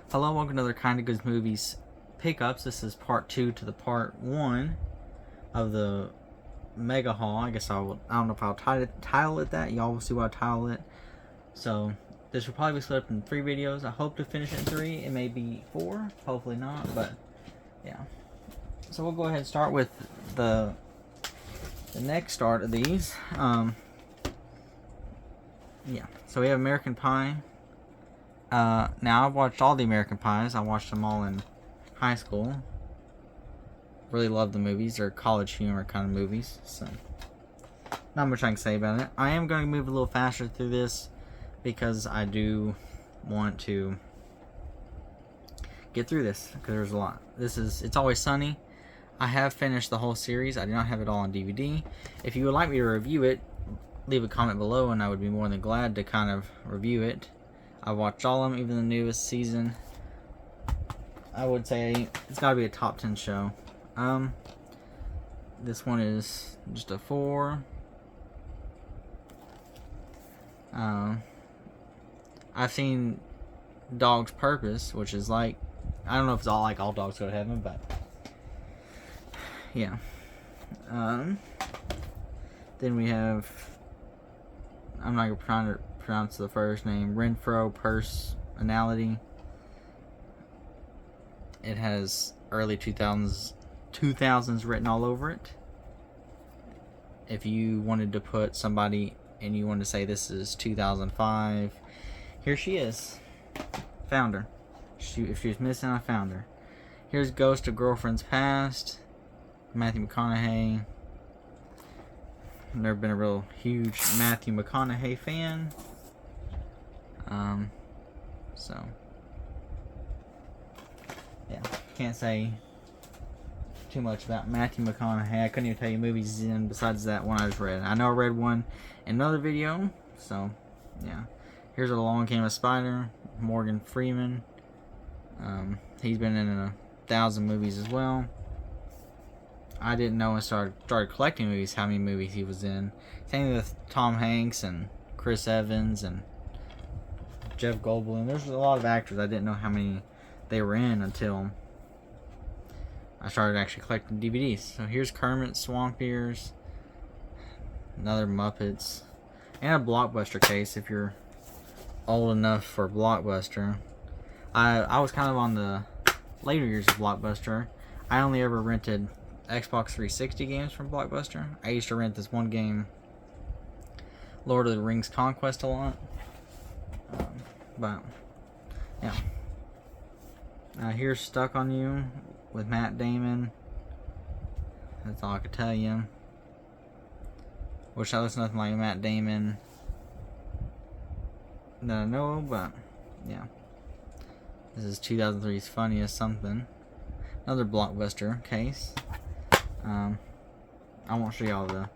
Hello, welcome to another Kinda Good Movies pickups. This is part 2 to the part 1 of the mega haul. I guess I don't know if I'll title it that. Y'all will see what I title it. So this will probably be split up in 3 videos. I hope to finish it in 3. It may be 4, hopefully not, but yeah. So we'll go ahead and start with the next start of these. Yeah. So we have American Pie. Now I've watched all the American Pies. I watched them all in high school. Really love the movies. They're college humor kind of movies, so not much I can say about it. I am going to move a little faster through this because I do want to get through this because there's a lot. It's Always Sunny. I have finished the whole series. I do not have it all on DVD. If you would like me to review it, leave a comment below and I would be more than glad to kind of review it. I watched all of them, even the newest season. I would say it's got to be a top 10 show. This one is just a 4. I've seen Dog's Purpose, which is like, I don't know if it's all like All Dogs Go to Heaven, but yeah. Then we have, I'm not going to pronounce the first name, Renfro Personality. It has early 2000s written all over it. If you wanted to put somebody and you wanted to say this is 2005, here she is. Found her. If she was missing, I found her. Here's Ghost of Girlfriend's Past. Matthew McConaughey. Never been a real huge Matthew McConaughey fan. So yeah, can't say too much about Matthew McConaughey. I couldn't even tell you movies he's in besides that one I just read. I know I read one in another video, so yeah. Here's Along Came a Spider, Morgan Freeman. He's been in 1,000 movies as well. I didn't know and started collecting movies how many movies he was in. Same with Tom Hanks and Chris Evans and Jeff Goldblum. There's a lot of actors I didn't know how many they were in until I started actually collecting DVDs. So here's Kermit, Swamp Ears, another Muppets, and a Blockbuster case if you're old enough for Blockbuster. I was kind of on the later years of Blockbuster. I only ever rented Xbox 360 games from Blockbuster. I used to rent this one game, Lord of the Rings Conquest, a lot. But yeah. Here's Stuck on You with Matt Damon. That's all I could tell you. Wish I was nothing like Matt Damon that I know, but yeah. This is 2003's Funniest Something. Another Blockbuster case. I won't show y'all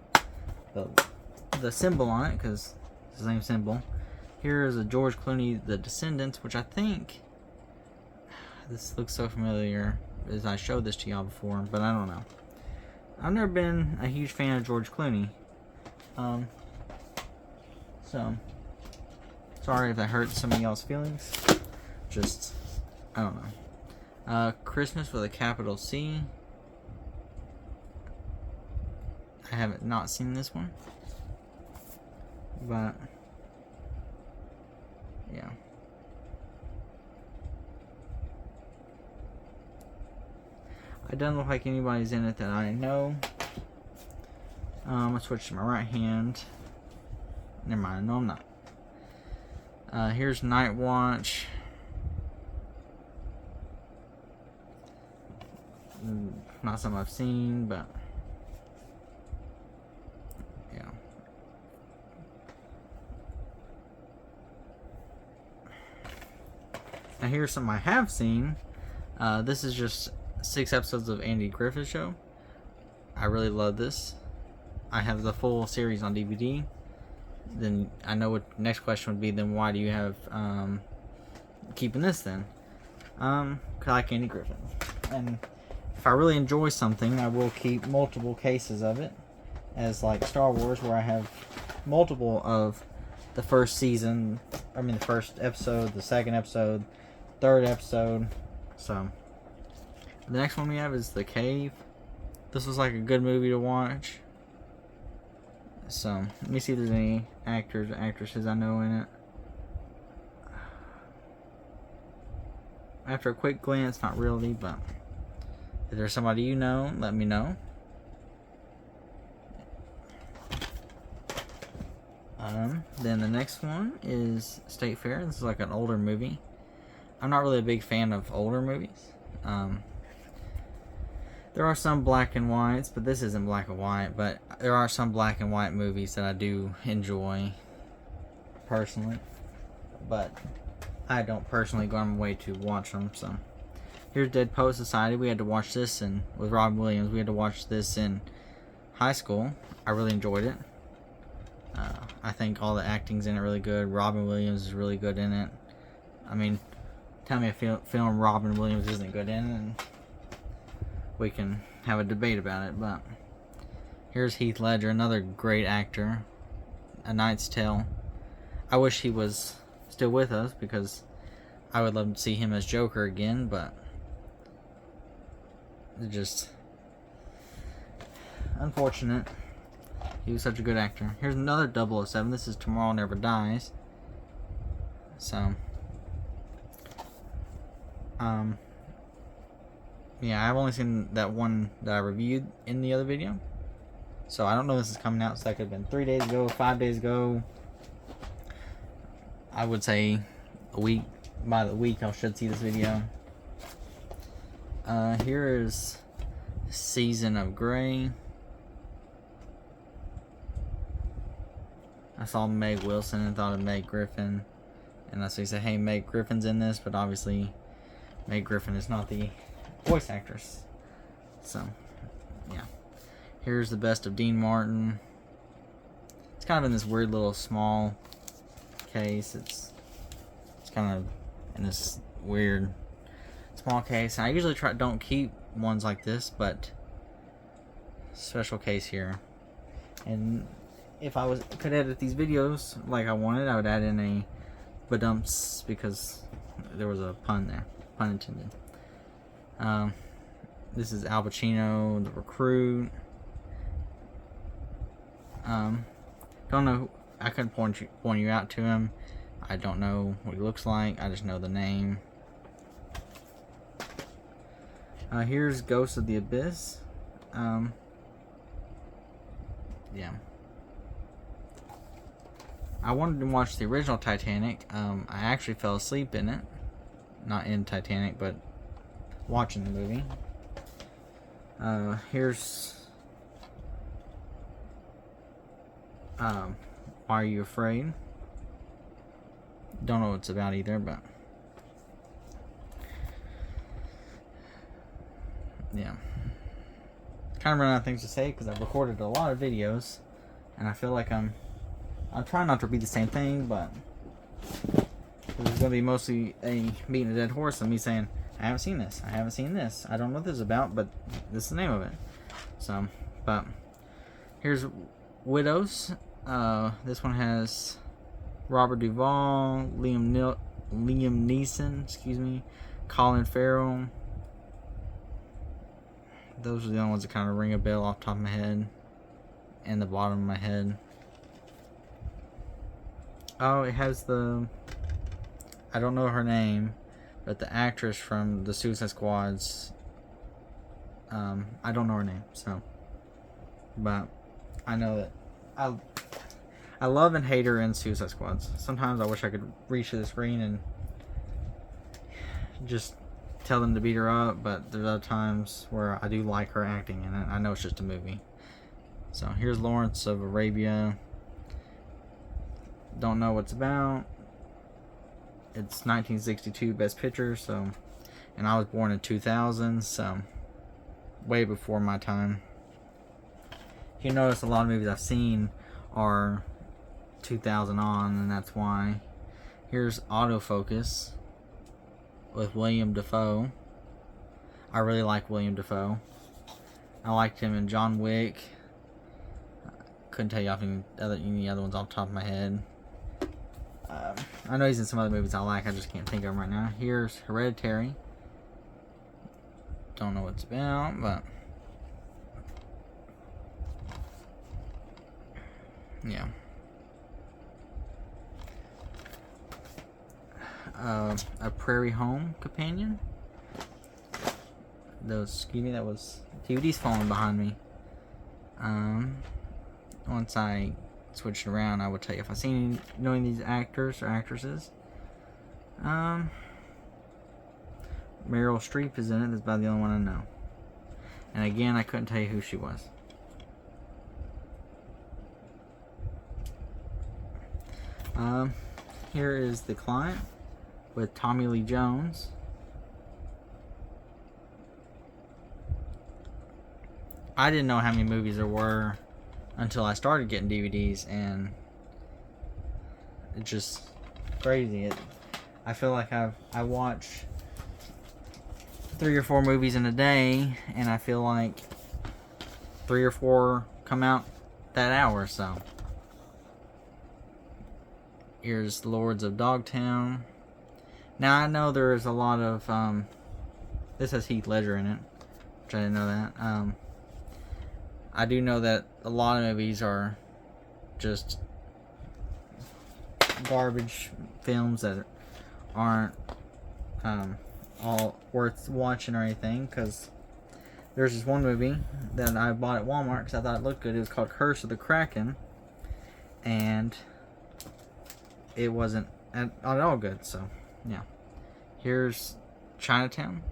the symbol on it because it's the same symbol. Here is a George Clooney, The Descendants, which I think this looks so familiar as I showed this to y'all before, but I don't know. I've never been a huge fan of George Clooney. So sorry if that hurt some of y'all's feelings. Just, I don't know. Christmas with a capital C. I haven't not seen this one, but yeah. It doesn't look like anybody's in it that I know. Let's switch to my right hand. Never mind, no I'm not. Here's Night Watch. Not something I've seen, but yeah. Now here's something I have seen. This is just 6 episodes of Andy Griffith Show. I really love this. I have the full series on DVD. Then I know what next question would be. Then why do you have keeping this then? 'Cause I like Andy Griffith, and if I really enjoy something, I will keep multiple cases of it. As like Star Wars, where I have multiple of the first season. I mean the first episode, the second episode, 3rd episode. So the next one we have is The Cave. This was like a good movie to watch. So let me see if there's any actors or actresses I know in it. After a quick glance, not really, but if there's somebody you know, let me know. Then the next one is State Fair. This is like an older movie. I'm not really a big fan of older movies. There are some black and whites, but this isn't black and white. But there are some black and white movies that I do enjoy personally. But I don't personally go on my way to watch them. So here's Dead Poet Society. We had to watch this with Robin Williams. We had to watch this in high school. I really enjoyed it. I think all the acting's in it really good. Robin Williams is really good in it. I mean, tell me a film Robin Williams isn't good in, and we can have a debate about it. But here's Heath Ledger, another great actor. A Knight's Tale. I wish he was still with us because I would love to see him as Joker again, but it's just unfortunate. He was such a good actor. Here's another 007. This is Tomorrow Never Dies. So, yeah, I've only seen that one that I reviewed in the other video. So I don't know if this is coming out. So that could have been 3 days ago, 5 days ago. I would say a week. By the week, I should see this video. Here is Season of Grey. I saw Meg Wilson and thought of Meg Griffin. And that's why he said, hey, Meg Griffin's in this. But obviously, Meg Griffin is not the voice actress. So, yeah. Here's the best of Dean Martin. It's kind of in this weird little small case. It's kind of in this weird small case. I usually don't keep ones like this, but special case here. And if I could edit these videos like I wanted, I would add in a badumps because there was a pun there, pun intended. This is Al Pacino, The Recruit. Don't know. I couldn't point you out to him. I don't know what he looks like. I just know the name. Here's Ghost of the Abyss. Yeah. I wanted to watch the original Titanic. I actually fell asleep in it. Not in Titanic, but watching the movie. Here's Why Are You Afraid? Don't know what it's about either, but yeah. Kind of running out of things to say because I've recorded a lot of videos, and I feel like I'm trying not to repeat the same thing, but this is going to be mostly a beating a dead horse of me saying, I haven't seen this, I haven't seen this, I don't know what this is about, but this is the name of it. So, but here's Widows. This one has Robert Duvall, Liam Neeson, Colin Farrell. Those are the only ones that kind of ring a bell off the top of my head and the bottom of my head. Oh, it has I don't know her name, but the actress from the Suicide Squads. I don't know her name, so, but I know that I love and hate her in Suicide Squads. Sometimes I wish I could reach to the screen and just tell them to beat her up, but there's other times where I do like her acting in it. I know it's just a movie. So here's Lawrence of Arabia. Don't know what's about. It's 1962 Best Picture, so, and I was born in 2000, so way before my time. You notice a lot of movies I've seen are 2000 on, and that's why. Here's Autofocus with William Dafoe. I really like William Dafoe. I liked him in John Wick. Couldn't tell you any other ones off the top of my head. I know he's in some other movies I like. I just can't think of them right now. Here's Hereditary. Don't know what it's about, but yeah. A Prairie Home Companion. Excuse me, that was DVD's falling behind me. Once I switched around, I would tell you if I seen knowing these actors or actresses. Meryl Streep is in it. That's about the only one I know. And again, I couldn't tell you who she was. Here is The Client with Tommy Lee Jones. I didn't know how many movies there were until I started getting DVDs, and it's just crazy. I feel like I watch 3 or 4 movies in a day, and I feel like 3 or 4 come out that hour. So here's Lords of Dogtown. Now I know there is a lot of this has Heath Ledger in it, which I didn't know that. I do know that a lot of movies are just garbage films that aren't all worth watching or anything, because there's this one movie that I bought at Walmart because I thought it looked good. It was called Curse of the Kraken, and it wasn't at all good. So yeah, here's Chinatown.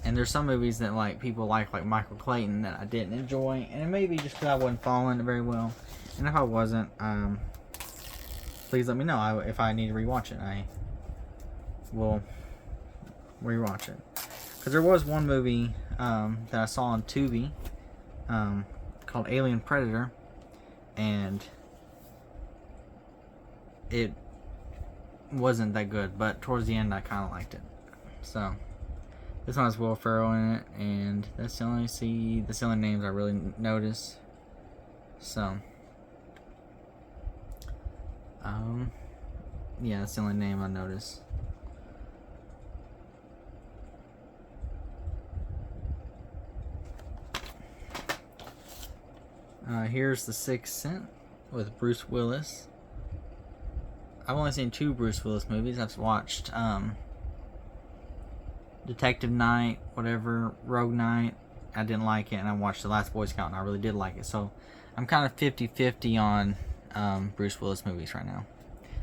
And there's some movies that like people like Michael Clayton, that I didn't enjoy, and it may be just because I wasn't following it very well. And if I wasn't, please let me know. If I need to rewatch it, I will rewatch it. Because there was one movie that I saw on Tubi called Alien Predator, and it wasn't that good, but towards the end I kind of liked it. So this one has Will Ferrell in it, and that's the only names I really notice. So yeah, that's the only name I notice. Here's The Sixth Sense with Bruce Willis. I've only seen 2 Bruce Willis movies. I've watched Detective Night, whatever, Rogue Night. I didn't like it, and I watched The Last Boy Scout, and I really did like it. So I'm kind of 50-50 on Bruce Willis movies right now.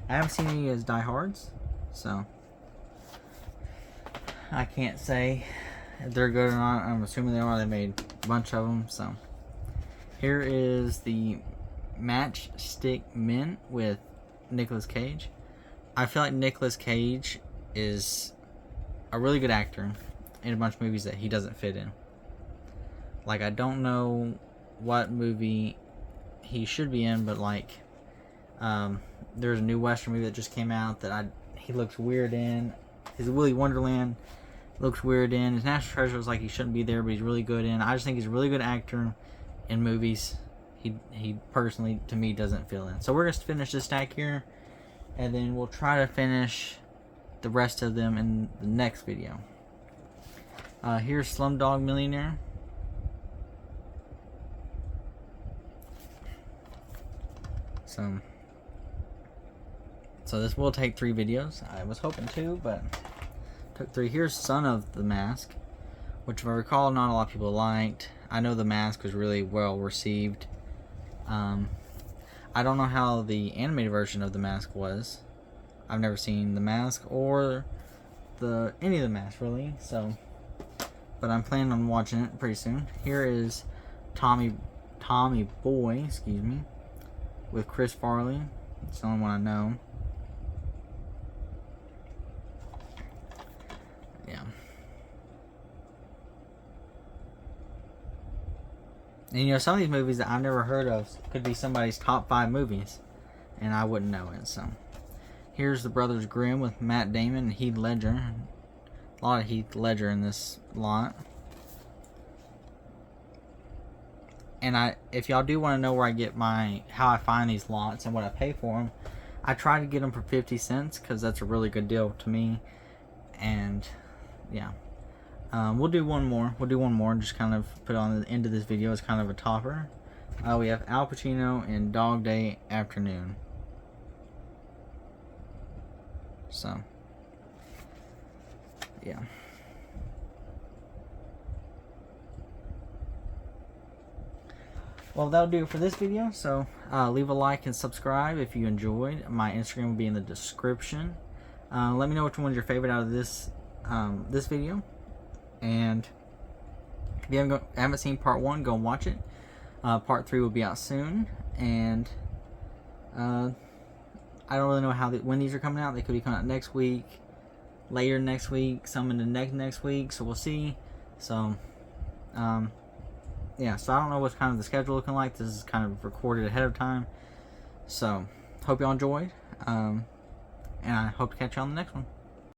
I haven't seen any as Die Hards, so I can't say if they're good or not. I'm assuming they are. They made a bunch of them. So here is the Matchstick Men with Nicolas Cage. I feel like Nicolas Cage is a really good actor in a bunch of movies that he doesn't fit in. Like, I don't know what movie he should be in, but like there's a new Western movie that just came out that he looks weird in. His Willy Wonderland looks weird in. His National Treasure is like he shouldn't be there, but he's really good in. I just think he's a really good actor in movies. He personally, to me, doesn't fill in. So we're going to finish this stack here, and then we'll try to finish the rest of them in the next video. Here's Slumdog Millionaire. So this will take 3 videos. I was hoping 2, but took 3. Here's Son of the Mask, which, if I recall, not a lot of people liked. I know The Mask was really well received. I don't know how the animated version of The Mask was. I've never seen The Mask or any of The Mask, really. So, but I'm planning on watching it pretty soon. Here is Tommy Boy, excuse me, with Chris Farley. It's the only one I know. Yeah. And you know, some of these movies that I've never heard of could be somebody's top 5 movies, and I wouldn't know it. So here's The Brothers Grimm with Matt Damon and Heath Ledger. A lot of Heath Ledger in this lot. And if y'all do want to know where I get how I find these lots and what I pay for them, I try to get them for 50 cents because that's a really good deal to me. And yeah, we'll do one more. We'll do one more and just kind of put on the end of this video as kind of a topper. We have Al Pacino in Dog Day Afternoon. So yeah. Well, that'll do it for this video. So leave a like and subscribe if you enjoyed. My Instagram will be in the description. Let me know which one's your favorite out of this video. And if you haven't seen part 1, go and watch it. Part 3 will be out soon. And I don't really know when these are coming out. They could be coming out next week, later next week, some in the next week. So we'll see. So yeah, so I don't know what's kind of the schedule looking like. This is kind of recorded ahead of time. So, hope y'all enjoyed. And I hope to catch you on the next one.